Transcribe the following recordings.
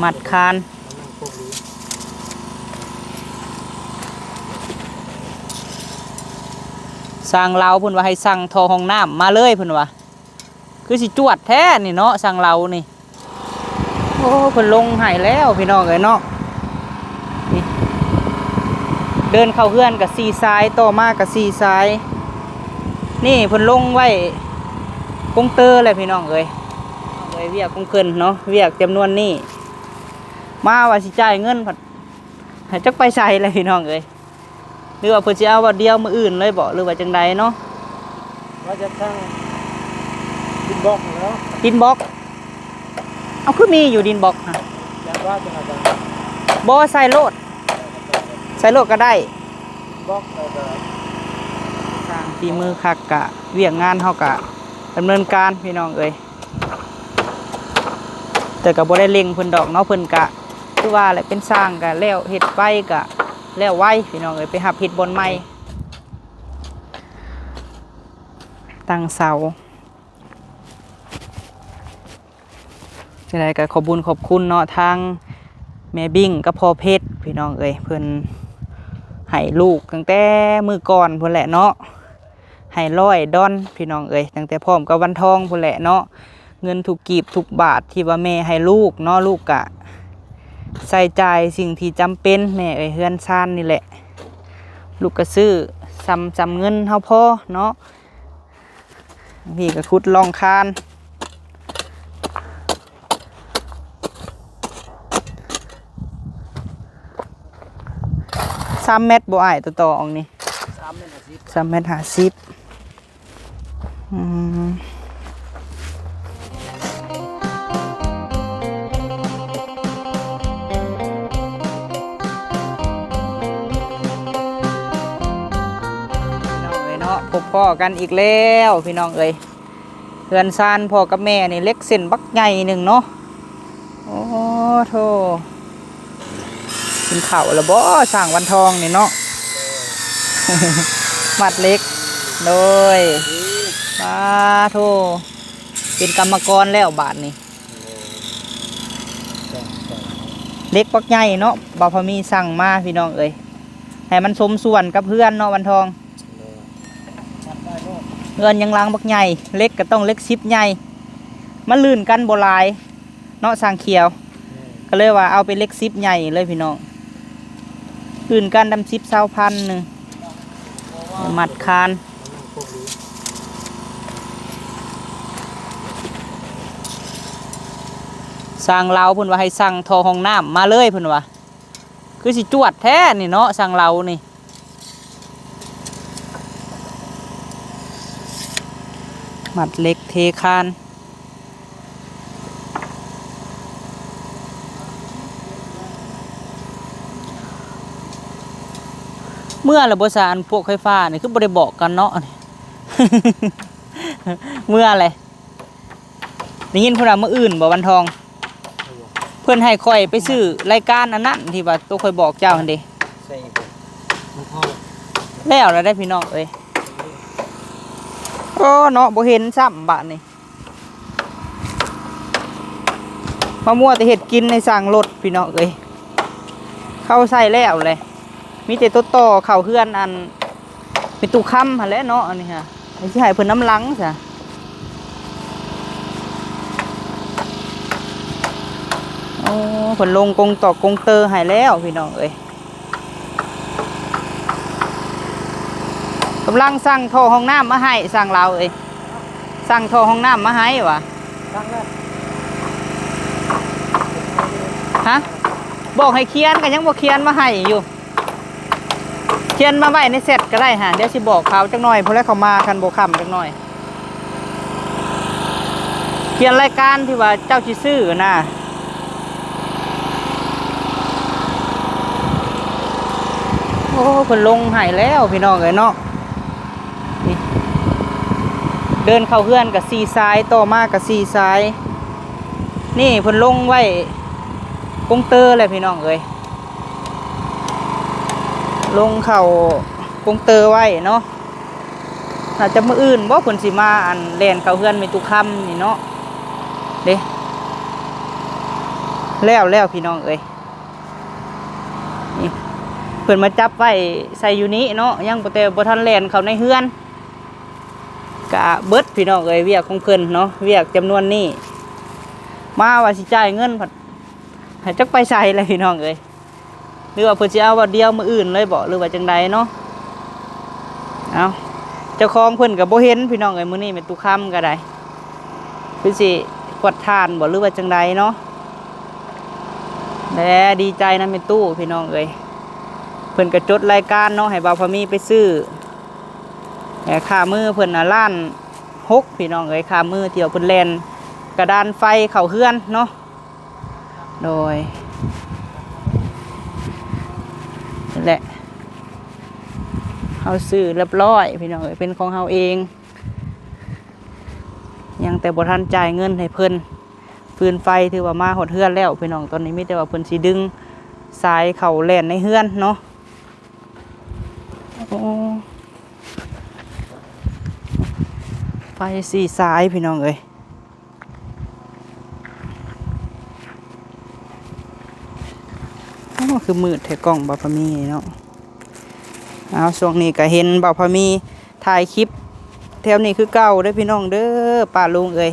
มัดคานสั่งเราเพิ่นว่าให้สั่งทอห้องน้ำมาเลยเพิ่นว่าคือสิจวดแท้นี่เนาะสั่งเรานี่โอ้เพิ่นลงให้แล้วพี่น้องเอ้ยเนาะนี่เดินเข้าเฮือนกับซีซ้ายต่อมากับซีซ้ายนี่เพิ่นลงไว้กงเตอร์เลยพี่น้องเอ้ยเวียกของเพิ่นเนาะเวียกจำนวนนี้มาว่าสิจ่ายเงินผัดให้จักไปใส่เลยพี่น้องเอ้ยหรือว่าเพิ่นสิเอาว่าเดียวมื้ออื่นเลยบ่หรือว่าจังใดเนาะว่าจะทั้งดินบล็อกแล้วดินบล็อกเอาคือมีอยู่ดินบล็อกฮะแต่ว่าจะอาจจะบ่ใส่โลดก็ได้ดินบล็อกแล้วก็สร้างฝีมือคักกะเวียกงานเฮากะดำเนินการพี่น้องเอ้ยแต่ก็บ่ได้เล็งเพิ่นดอกเนาะเพิ่นกะคือว่าแหละเป็นสร้างกะแล้วเฮ็ดไปกะแล้วไว้พี่น้องเอ้ยไปหับเฮ็ดบนใหม่ตั้งเสาจังได๋ก็ขอบุญขอบคุณเนาะทางแม่บิ่งกับพ่อเพชรพี่น้องเอ้ยเพิ่นให้ลูกตั้งแต่มื้อก่อนพุ่นแหละเนาะให้100 ดอนพี่น้องเอ้ยตั้งแต่พร้อมกับวันทองพุ่นแหละเนาะเงินทุกกีบทุกบาทที่ว่าแม่ให้ลูกเนาะลูกกะใส่ใจสิ่งที่จำเป็นแม่เอ้ยเฮือนซ่านนี่แหละลูกก็ซื้อจำเงินเฮาพอเนาะพี่ก็ขุดลองคาน3 เมตรบ่อ้ายต่ออองนี่3 เมตร 50พบพ่อกันอีกแล้วพี่น้องเอ้ยเฮือนซานพ่อกับแม่นี่เล็กเส้นบักใหญ่หนึ่งเนาะโอ้โธ่กินข้าวแล้วบ่สั่งวันทองนี่เนาะ มัดเล็กโดยมาโธ่เป็นกรรมกรแล้วบาทนี่เล็กบักใหญ่เนาะบ่าวพอมีสั่งมาพี่น้องเอ้ยให้มันสมส่วนกับเพื่อนเนาะวันทองเงินยังล้างบักใหญ่เล็กก็ต้องเล็กซิปใหญ่มันลื่นกันโบลายเนาะสร้างเขียวก็เลยว่าเอาไปเล็กซิปใหญ่เลยพี่น้องลื่นกันดำซิป20,000 นึงมัดคานสร้างเราเพิ่นว่าให้สั่งทอห้องน้ำมาเลยเพิ่นว่าคือสิจวดแท้นี่เนาะสร้างเรานี่มัดเล็กเทคานเมื่อระบบสารพวกไฟฟ้านี่คือบ่ได้บอกกันเนาะ เมื่ออะไรได้ยินเพิ่นว่ามื้ออื่นบ่วันทองเพิ่นให้ค่อยไปซื้อรายการอันนั้นที่ว่าตัวค่อยบอกเจ้าหั่นเด้แล้วได้พี่น้องเอ้ยโอ้เนาะบ่เห็นซ้ำบาดนี่มามั่วแต่เห็ดกินในสั่งรถพี่น้องเอ้ยเข้าใส่แล้วเลยมีแต่ตัวต่อเข่าเฮือนอันเป็นตู้ค้ำหั่นแหละเนาะอันนี้ค่ะไอ้ที่ให้เพิ่นน้ำลังซะโอ้เพิ่นลงกงต่อกงเตอร์ให้แล้วพี่น้องเอ้ยกำลังสั่งท่อห้องน้ำมาให้สั่งเราเอ้ยสั่งท่อห้องน้ำมาให้วะฮะบอกให้เขียนกันยังบอกเขียนมาให้อยู่เขียนมาไว้ในเซตก็ได้ฮะเดี๋ยวสิบอกเขาจังหน่อยเพราะแล้วเขามาคันโบคำจังหน่อยเขียนรายการที่ว่าเจ้าชิซื้อนะโอ้เพิ่นลงให้แล้วพี่น้องเอ้ยเนาะเดินเข้าเฮือนกับซีซ้ายต่อมากับซีซ้ายนี่เพิ่นลงไว้กงเตอร์เลยพี่น้องเอ้ยลงเข่ากงเตอร์ไว้เนาะอาจจะมื้ออื่นบ่เพิ่นสิมาอันแล่นเข้าเฮือนมีตุคำนี่เนาะเด้ แล้วพี่น้องเอ้ยนี่เพิ่นมาจับไว้ใส่อยู่นี้เนาะยังบ่แต่บ่ทันแล่นเข้าในเฮือนกะเบิดพี่น้องเอ้ยเวียกของเพิ่นเนาะเวียกจำนวนนี้มาว่าสิจ่ายเงินผัดให้จักไปใส่เลยพี่น้องเอ้ยหรือว่าเพิ่นสิเอาว่าเดียวมื้ออื่นเลยบ่หรือว่าจังใดเนาะเอาเจ้าของเพิ่นก็บ่เห็นพี่น้องเอ้ยมื้อนี้แม่ตุค่ำก็ได้เพิ่นสิกวดทานบ่หรือว่าจังใดเนาะและดีใจนะแม่ตู้พี่น้องเอ้ยเพิ่นก็จดรายการเนาะให้บ่าวพะมีไปซื้อค่ามือเพิ่นน่ะล้าน6พี่น้องเอ้ยค่ามือเที่ยวเพิ่นแล่นกระดานไฟเข้าเฮือนเนาะโดยนั่นแหละเฮาซื้อเรียบร้อยพี่น้องเอ้ยเป็นของเฮาเองยังแต่บ่ทันจ่ายเงินให้เพิ่นฟืนไฟถือว่ามาหดเฮือนแล้วพี่น้องตอนนี้มีแต่ว่าเพิ่นสิดึงสายเข้าแล่นในเฮือนเนาะโอ้ไฟ4 สายพี่น้องเอ้ยคือมืดแท้กล้องบ่าวพะมีเนาะเอาช่วงนี้ก็เห็นบ่าวพะมีถ่ายคลิปแถวนี้คือเก่าเด้อพี่น้องเด้อป้าลุงเอ้ย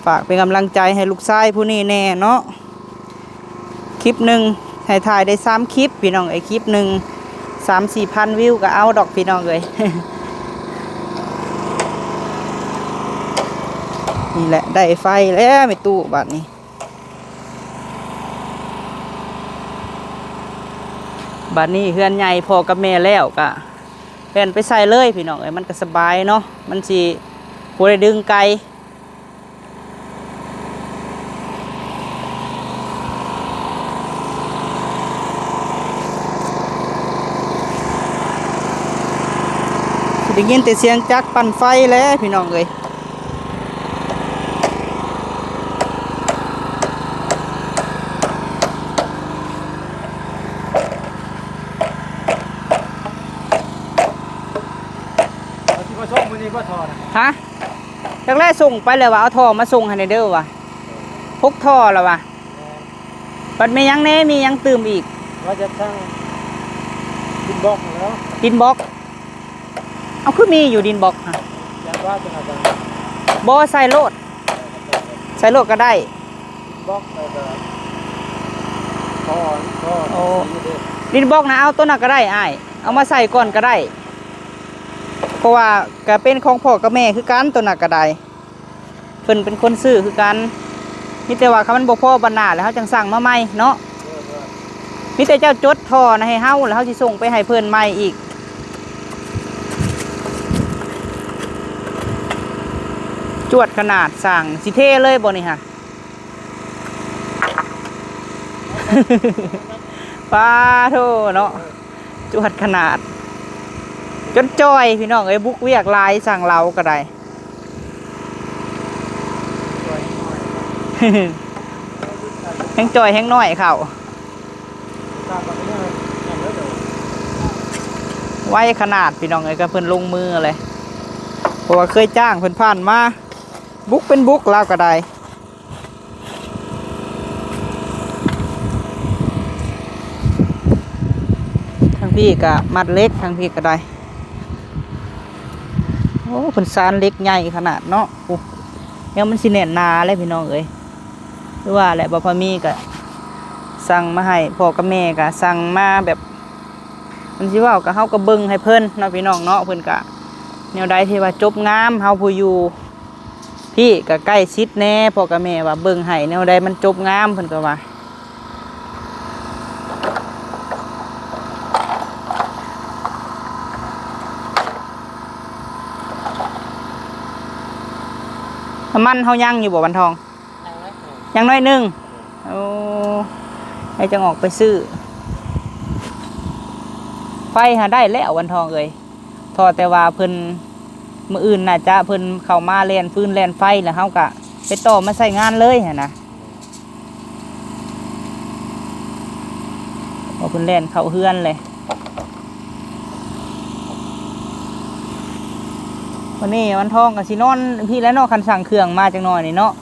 ฝากเป็นกำลังใจให้ลูกชายผู้นี้แน่เนาะคลิปหนึ่งให้ถ่ายได้3 คลิปพี่น้องเอ้ยคลิปหนึ่ง3-4 พันวิวก็เอาดอกพี่น้องเอ้ย นี่แหละได้ไฟแล้วไม่ตู้บัดนี้บัดนี้เฮือนใหญ่พอกับแม่แล้วก็แผ่นไปใส่เลยพี่น้องเอ้ยมันก็สบายเนาะมันสิบ่ได้ดึงไกลสิได้ยินแต่เสียงจักรปั่นไฟแล้วพี่น้องเอ้ยมาส่งมื้อนี้บ่ทอนะ ฮะจากแรกส่งไปเลยว่าเอาท่อมาส่งให้ในเด้อว่ะพกท่อแล้วว่ะบัดมียังแน่มียังตื่มอีก ว่าจะทั้งดินบล็อกแล้ว ดินบล็อกเอาคือมีอยู่ดินบล็อกฮะ ยันว่าจะอาจจะ บ่ใส่โลดก็ได้ ดินบล็อกแล้วก็ท่อ โอ้ สีเด้อ ดินบล็อกนะเอาตัวนั้นก็ได้อ้ายเอามาใส่ก่อนก็ได้เพราะว่าก็เป็นของพ่อกับแม่คือกันตัวนั้นก็ได้เพิ่นเป็นคนซื้อคือกันมีแต่ว่าเขามันบ่พอบรรณาแล้วเขาจังสั่งมาใหม่เนาะมีแต่เจ้าจดท่อนะให้เฮาแล้วเฮาสิส่งไปให้เพิ่นใหม่อีกจวดขนาดสั่งสิเท่เลยบ่นี่ฮะ ป้าโธ่เนาะจวดขนาดจนจอยพี่น้องเอ้ยบุกเวียกลายสั่งเราก็ได้ แห้งจอยแห้งน้อยเขาไว้ขนาดพี่น้องเอ้ยก็เพิ่นลงมือเลยเพราะว่าเคยจ้างเพิ่นผ่านมาบุกเป็นบุกเราก็ได้ทางพี่ก็มัดเล็กทางพี่ก็ได้โอ้เพิ่นซานเล็กใหญ่ขนาดเนาะโอ้ยังมันสิแน่นหนาเลยพี่น้องเอ้ยหรือว่าแหละบ่พอมีก็สั่งมาให้พ่อกับแม่ก็สั่งมาแบบมันสิเว้าก็เฮาก็เบิ่งให้เพิ่นเนาะพี่น้องเนาะเพิ่นก็แนวใดที่ว่าจบงามเฮาผู้อยู่พี่ก็ใกล้ชิดแน่พ่อกับแม่ว่าเบิ่งให้แนวใดมันจบงามเพิ่นก็ว่าน้ำมันเฮายังอยู่บ่วันทองยังน้อยหนึงโอ้ให้จังออกไปซื้อไฟหาได้แล้ววันทองเอ้ยทอแต่ว่าเพิ่นมื้ออื่นน่าจะเพิ่นเข้ามาแล่นฟืนแล่นไฟแล้วเฮาก็ไปต่อมาใช้งานเลยหั่นนะพอเพิ่นแล่นเข้าเฮือนเลยวันนี้วันทองก็สินอนพี่แล้วเนาะคันสั่งเครื่องมาจังหน่อยนี่เนาะ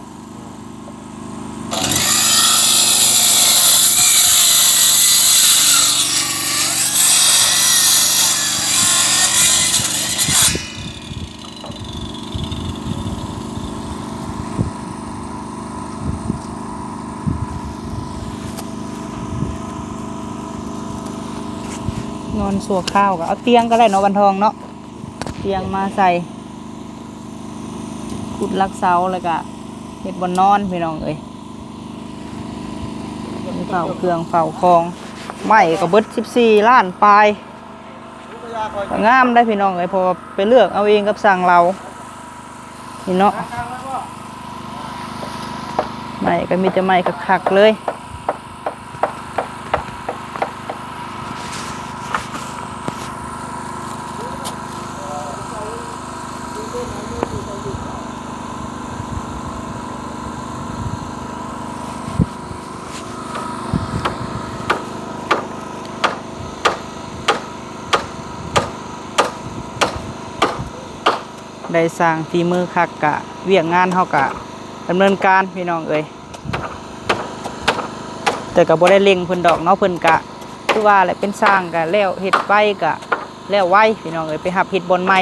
นอนสัวข้าวก็เอาเตียงก็ได้เนาะวันทองเนาะเตียงมาใส่ขุดลักเสาแล้วก็เฮ็ดบนนอนพี่น้องเอ้ยเฝ้าเครื่องเฝ้าคองไม้ก็เบิด14 ล้านปลายก็งามได้พี่น้องเอ้ยพอไปเลือกเอาเองกับสั่งเรานี่เนาะไม้ก็มีแต่ไม้คักๆเลยได้สร้างฝีมือคักกะเวียกงานเฮากะดำเนินการพี่น้องเอ้ยแต่ก็บ่ได้เล็งเพิ่นดอกเนาะเพิ่นกะคือว่าแหละเป็นสร้างกะแล้วเฮ็ดไปกะแล้วไว้พี่น้องเอ้ยไปหับเฮ็ดบอนใหม่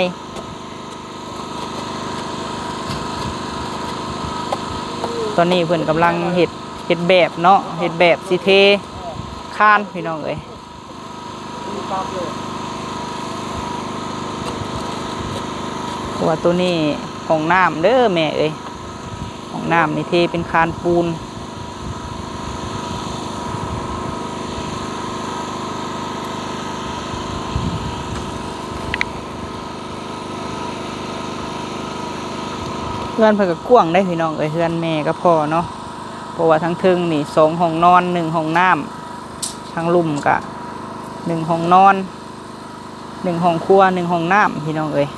ตอนนี้เพิ่นกำลังเฮ็ดแบบเนาะเฮ็ดแบบสิเทคานพี่น้องเอ้ยเพราะว่าตัวนี้ห้องน้ำเด้อแม่เอ้ยห้องน้ำนี่เทเป็นคานปูนเพื่อนเพิ่นก็กว้างได้พี่น้องเอ้ยเพื่อนแม่ก็พอเนาะเพราะว่าทั้งทึงนี่2 ห้องนอน1 ห้องน้ำทั้งลุ่มกะ1 ห้องนอน1 ห้องครัว1 ห้องน้ำพี่น้องเอ้ย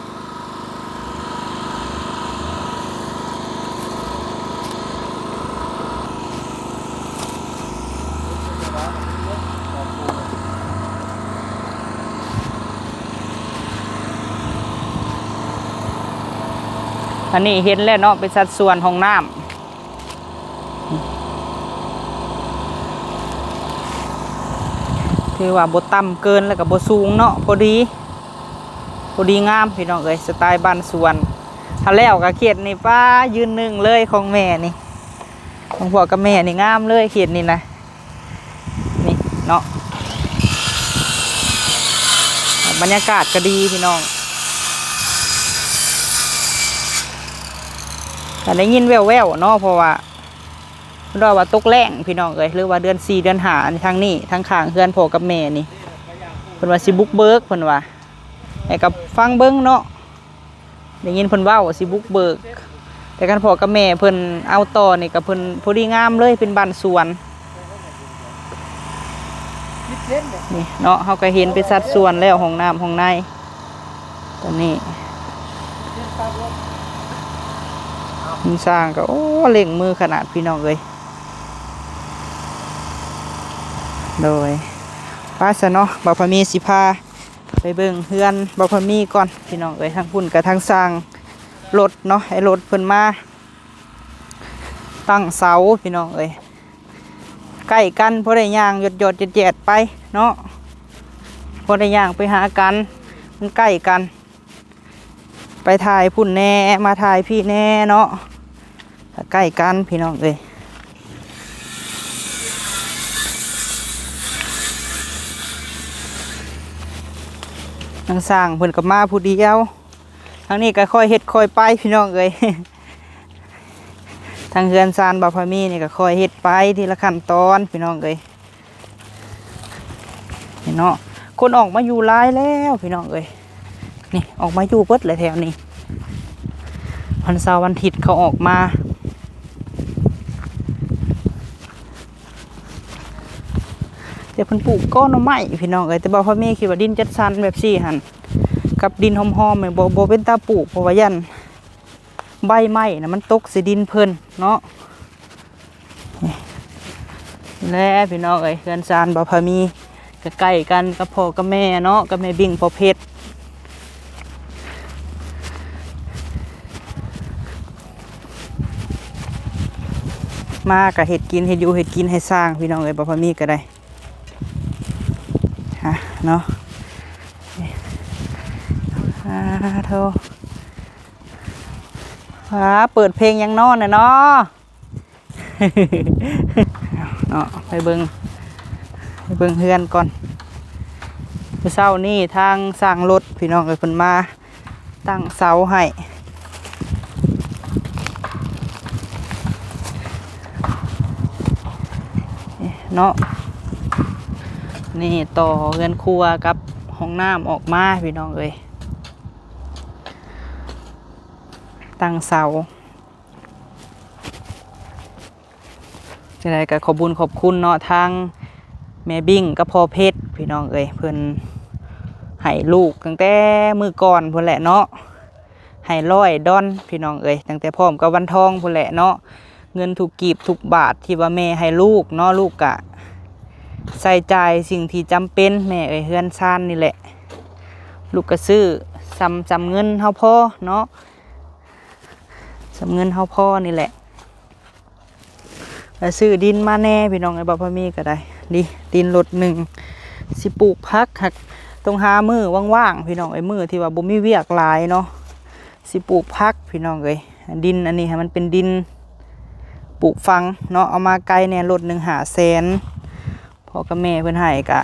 อันนี้เห็นแล้วเนาะเป็นสัดส่วนห้องน้ำคือว่าบ่ต่ำเกินแล้วก็บ่สูงเนาะพอดีงามพี่น้องเอ้ยสไตล์บ้านสวนถ้าแล้วก็เขตนี่ป้ายืนหนึ่งเลยของแม่นี่ของพ่อกับแม่นี่งามเลยเขตนี่นะนี่เนาะบรรยากาศก็ดีพี่น้องแต่ได้ยินแว่วๆเนาะเพราะว่าเราว่าตกแรงพี่น้องเอ้ยหรือว่าเดือน4 เดือน5ทางนี้ทางข้างเฮือนพ่อกับแม่นี่เพิ่นว่าสิบุกเบิกเพิ่นว่าให้กับฟังเบิ่งเนาะได้ยินเพิ่นเว้าสิบุกเบิกแต่กันพ่อกับแม่เพิ่นเอาต่อนี่ก็เพิ่นพอดีงามเลยเป็นบ้านสวนนี่เนาะเฮาก็เห็นเป็นสัดส่วนแล้วห้องน้ำห้องในตอนนี้มันสร้างก็โอ้เล่งมือขนาดพี่น้องเลยโดยป้าซะเนาะบ่าวพมีสิพาไปเบิ่งเฮือนบ่าวพมีก่อนพี่น้องเอ้ยทั้งพุ่นกับทั้งสร้างรถเนาะไอ้รถเพิ่นมาตั้งเสาพี่น้องเอ้ยใกล้กันพอได้ย่างหยดแจดไปเนาะพอได้ย่างไปหากันมันใกล้กันไปถ่ายพุ่นแน่มาถ่ายพี่แน่เนาะใกล้กันพี่น้องเอ้ยนางสร้างเพิ่นกับมาผู้เดียวทางนี้ก็ค่อยเฮ็ดค่อยไปพี่น้องเอ้ยทางเฮือนซานบ่าวพามีนี่ก็ค่อยเฮ็ดไปทีละขั้นตอนพี่น้องเอ้ยเนาะคนออกมาอยู่หลายแล้วพี่น้องเอ้ยนี่ออกมาอยู่เบิดเลยแถวนี้วันเสาร์วันอาทิตย์เขาออกมาแต่เพิ่นปลูกก้อนไม้พี่น้องเอ้ยแต่บ่าวพามีคิดว่าดินจัดสรรแบบซี่หั่นกับดินหอมๆบ่เป็นตาปลูกเพราะว่ายันใบไม้น่ะมันตกใส่ดินเพิ่นเนาะแล้วพี่น้องเอ้ยเฮือนซานบ่าวพามีก็ใกล้กันกับพ่อกับแม่เนาะกับแม่บิ่งพ่อเพชรมาก็เฮ็ดกินเฮ็ดอยู่เฮ็ดกินให้สร้างพี่น้องเอ้ยบ่าวพามีก็ได้ฮะเนาะโธ่เปิดเพลงยังนอนน่ะเนาะเนาะไปเบิ่งเฮือนก่อน มื้อเช้านี่ทางสร้างรถพี่น้องเอ้ยเพิ่นมาตั้งเสาให้เนาะนี่ต่อเรือนครัวกับห้องน้ำออกมาพี่น้องเอ้ยตั้งเสาจังได๋ก็ขอบคุญขอบคุณเนาะทางแม่บิ้งกับพ่อเพชรพี่น้องเอ้ยเพิ่นให้ลูกตั้งแต่มื้อก่อนพุ่นแหละเนาะให้100 ดอนพี่น้องเอ้ยตั้งแต่พร้อมกับวันทองพุ่นแหละเนาะเงินทุกกีบทุกบาทที่ว่าแม่ให้ลูกเนาะลูกกะใส่ใจายสิ่งที่จำเป็นแม่เอ้ยเฮือนซ่านนี่แหละลูกก็ซื้อจำเงินเฮาพอเนาะจำเงินเฮาพอนี่แหละแล้วซื้อดินมาแน่พี่น้องไอ้บ่พอมีก็ได้ดินรถหนึ่งสิปลูกพักหักต้องหามือว่างๆพี่น้องไอ้มือที่ว่าบ่มีเวียกหลายเนาะสิปลูกพักพี่น้องเอ้ยดินอันนี้ให้มันเป็นดินปลูกฟังเนาะเอามาไกลเนี่ยรถ1 500,000พ่อกับแม่เพิ่นให้ก็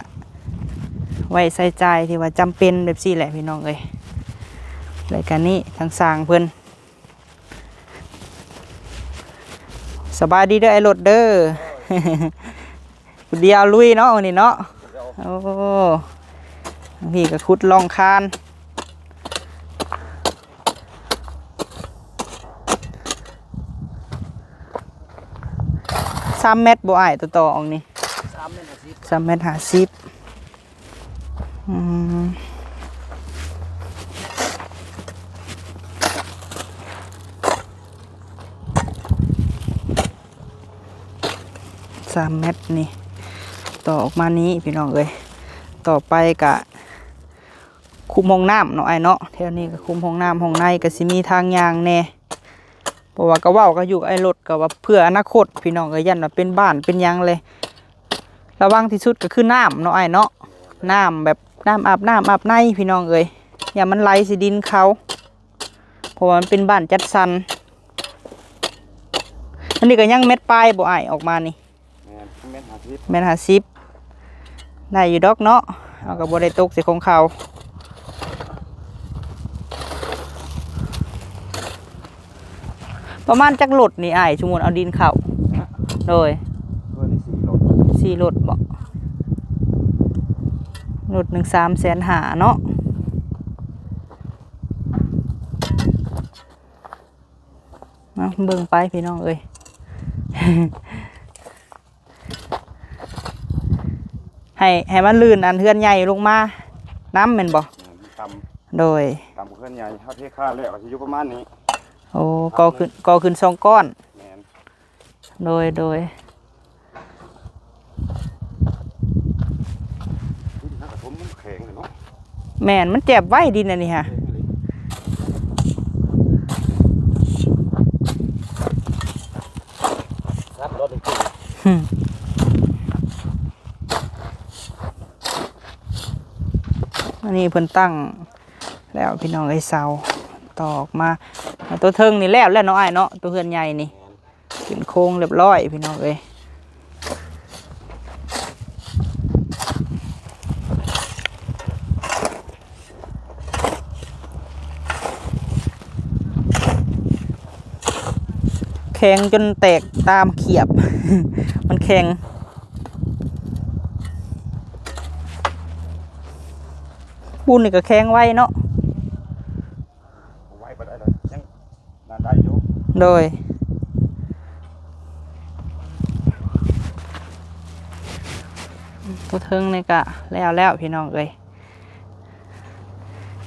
ไว้ใส่ใจที่ว่าจำเป็นแบบซี่แหละพี่น้องเอ้ยรายการนี้ทางสร้างเพิ่นสบายดีเด้อไอ้รถเด้อ เดียวลุยเนาะวันนี้เนาะโอ้พี่ก็ขุดลองคาน3 เมตรบ่อ้ายต่อออกนี่3 เมตร 503 เมตรนี่ต่อออกมานี้พี่น้องเอ้ยต่อไปกะคุมห้องน้ำเนาะไอ้เนาะแถวนี้ก็คุมห้องน้ำห้องในก็สิมีทางยางแน่เพราะว่าก็เว้าก็อยู่ไอ้รถก็ว่าเพื่ออนาคตพี่น้องเอ้ยยันว่าเป็นบ้านเป็นยังเลยระวังที่สุดก็คือน้ำเนาะไอ้เนาะน้ำแบบน้ำอาบในพี่น้องเอ้ยอย่ามันไหลสิดินเขาเพราะว่ามันเป็นบ้านจัดสรรอันนี้ก็ยังเม็ดปลายบ่อ้ายออกมานี่1 เมตร 50ได้อยู่ดอกเนาะเอาก็บ่ได้ตกใส่ของเขาประมาณจักรถนี่อ้ายสมมุติเอาดินเข้าโดย4 รถบ่รถ1 350,000เนาะมาเบิ่งไปพี่น้องเอ้ย ให้มันลื่นอันเฮือนใหญ่ลงมาน้ำแม่นบ่โดยต่ำเพื่อนใหญ่เท่าที่ค่าแล้วก็อยู่ประมาณนี้โอ้ก่อขึ้น2 ก้อนโดยแม่นมันเจ็บไว้ดินอันนี้ฮะอันนี้เพิ่นตั้งแล้วพี่น้องไอ้เสาตอกมาตัวเทิงนี่แล้วเนาะไอ้เนาะตัวเฮือนใหญ่นี่ขึ้นโค้งเรียบร้อยพี่น้องเอ้ยแข็งจนแตกตามเขียบ มันแข็งปูนนี่ก็แข็งไว้เนาะไว้บ่ได้เลยยังนานได้อยู่โดยตัวเทิงนี่ก็แล้วพี่น้องเอ้ย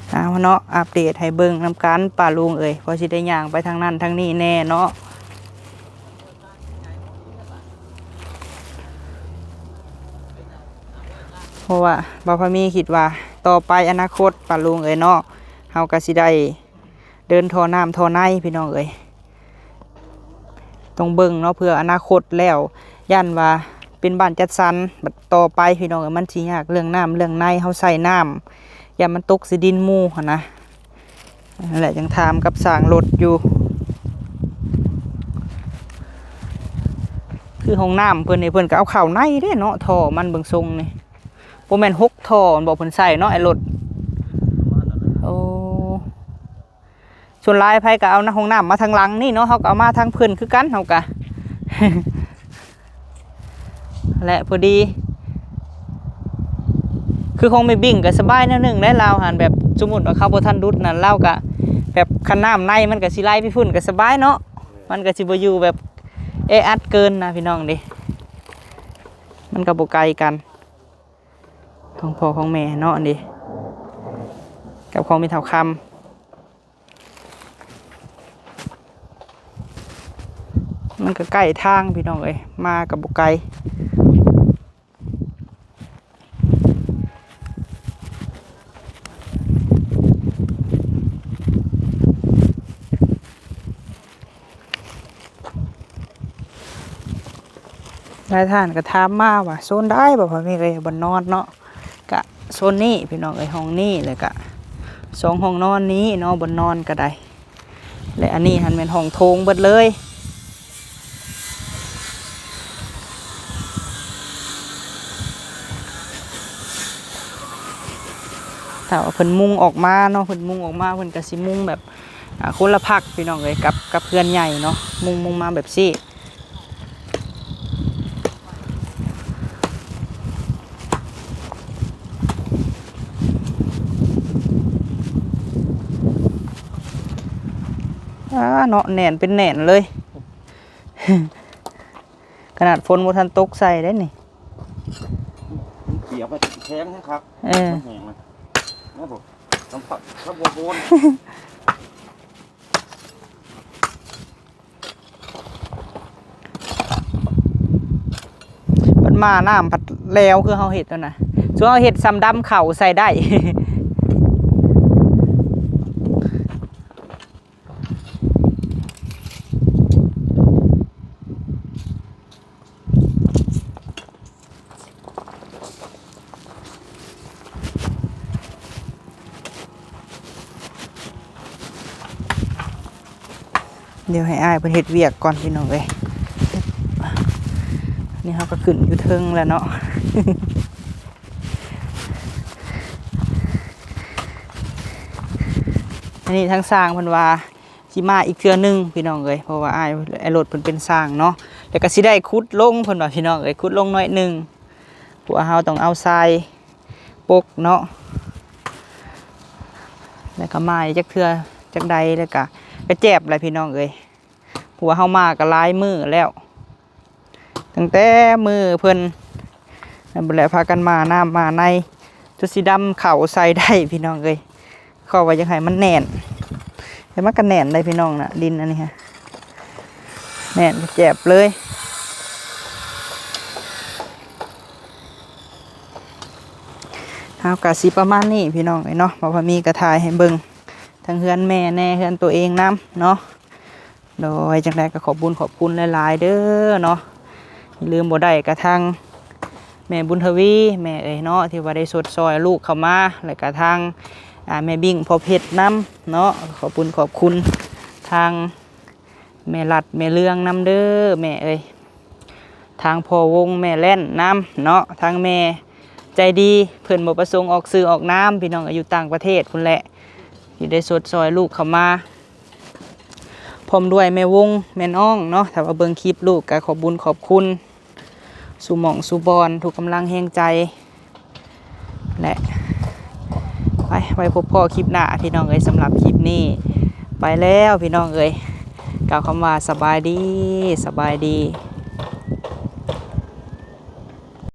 เอาเนาะอัปเดตให้เบิ่งนำกันป่าลุงเอ้ยพอสิได้ย่างไปทางนั้นทางนี้แน่เนาะเพราะว่าบ่พอมีคิดว่าต่อไปอนาคตป่าลุงเอ้ยเนาะเฮาก็สิได้เดินท่อน้ำท่อในพี่น้องเอ้ยต้องเบิ่งเนาะเพื่ออนาคตแล้วย่านว่าเป็นบ้านจัดสรรบัดต่อไปพี่น้องเอ้ยมันสิยากเรื่องน้ำเรื่องในเฮาใส่น้ำอย่ามันตกสิดินหมู่หั่นนะนั่นแหละจังถามกับสร้างรถอยู่คือห้องน้ำเพิ่นนี่เพิ่นก็เอาเข้าในเด้เนาะท่อมันเบิ่งทรงนี่ บ่แม่น6ท่อมันบ่เพิ่นใส่เนาะไอ้รถ ประมาณนั้นนะ โอ้ส่วนหลายไผก็เอาห้องน้ำมาทางหลังนี่เนาะเฮาก็เอามาทางเพิ่นคือกันเฮาก็ และพอดี คือคงไม่บิ่งก็สบายแนวหนึงได้ลาวหันแบบสมมุติว่าเขาบ่ทันดุดนั่นเราก็แบบคันน้ำในมันก็สิไหลไปพุ่นก็สบายเนาะมันก็สิบ่อยู่แบบแออัดเกินนะพี่น้องเด้มันก็บ่ไกลกันของพ่อของแม่เนาะอันนี้กับของมีเท่าคำมันก็ใกล้ทางพี่น้องเอ้ยมากับบ่ไกลนายท่านก็ถามมาว่าโซนได้บ่พ่อแม่เอ้ยบ่นอนเนาะกะโซนนี้พี่น้องเอ้ยห้องนี้เลยกะ2ห้องนอนนี้เนาะบ่นอนก็ได้และอันนี้หันเป็นห้องโถงเบิดเลยแต่ว่าเพิ่นมุงออกมาเนาะเพิ่นมุงออกมาเพิ่นก็สิมุงแบบคนละพักพี่น้องเอ้ยกับเพื่อนใหญ่เนาะมุงมาแบบซี่เนาะแหน่นเป็นแหน่นเลย ขนาดฝนบ่ทันตกใส่ได้นี่ มันเปียกไปแข็งครับ เออ มันแห้งเลยนะผมสัมผัสครับโบน มันมาน้ำผัดแล้วคือเฮาเฮ็ดแล้วนะส่วนเฮาเฮ็ดซ้ำดำเข่าใส่ได้ เดี๋ยวให้อ้ายเพิ่นเฮ็ดเวียกก่อนพี่น้องเอ้ยนี่เฮาก็ขึ้นอยู่เทิงแล้วเนาะ อันนี้ทั้งสร้างเพิ่นว่าสิมาอีกเทื่อนึงพี่น้องเอ้ยเพราะว่าอ้ายไอ้รถเพิ่นเป็นสร้างเนาะแล้วก็สิได้ขุดลงเพิ่นว่าพี่น้องเอ้ยขุดลงหน่อยนึงเพราะว่าเฮาต้องเอาทรายปกเนาะแล้วก็มาจักเทื่อจักใดแล้วก็แจ็บเลยพี่น้องเอ้ยเพราะว่าเฮามาก็หลายมื้อแล้วตั้งแต่มื้อเพิ่นนั่นบ่แหละพากันมาน้ำมาในจุดสีดำเข่าใส่ได้พี่น้องเอ้ยเข้าไว้ยังไงมันแน่นเห็นมันก็แน่นได้พี่น้องน่ะดินอันนี้ฮะแน่นแจ็บเลยเอากะสิประมาณนี้พี่น้องเอ้ยเนาะเพราะว่ามีกระทายให้เบิ่งทั้งเฮือนแม่แน่เฮือนตัวเองน้ำเนาะโดยจังไดก็ขอบคุณหลายๆเด้อเนาะลืมบ่ได้กระทั่งแม่บุญทวีแม่เอ้ยเนาะที่ว่าได้สดซอยลูกเข้ามาแล้วก็ทางแม่บิ่งพอเพชรน้ำเนาะขอบคุณทางแม่รัดแม่เลืองน้ำเด้อแม่เอ้ยทางพ่อวงแม่แล่นน้ำเนาะทางแม่ใจดีเพิ่นบ่ประสงค์ออกสื่อออกน้ำพี่น้องอยู่ต่างประเทศพุ่นแหละที่ได้สดซอยลูกเข้ามาพร้อมด้วยแม่วงแม่น้องเนาะถ้าว่าเบิ่งคลิปลูกก็ขอบคุณสู่หม่องสู่บอนทุกกำลังแห่งใจและไว้พบพ่อคลิปหน้าพี่น้องเอ้ยสำหรับคลิปนี้ไปแล้วพี่น้องเอ้ยกล่าวคำว่าสบายดี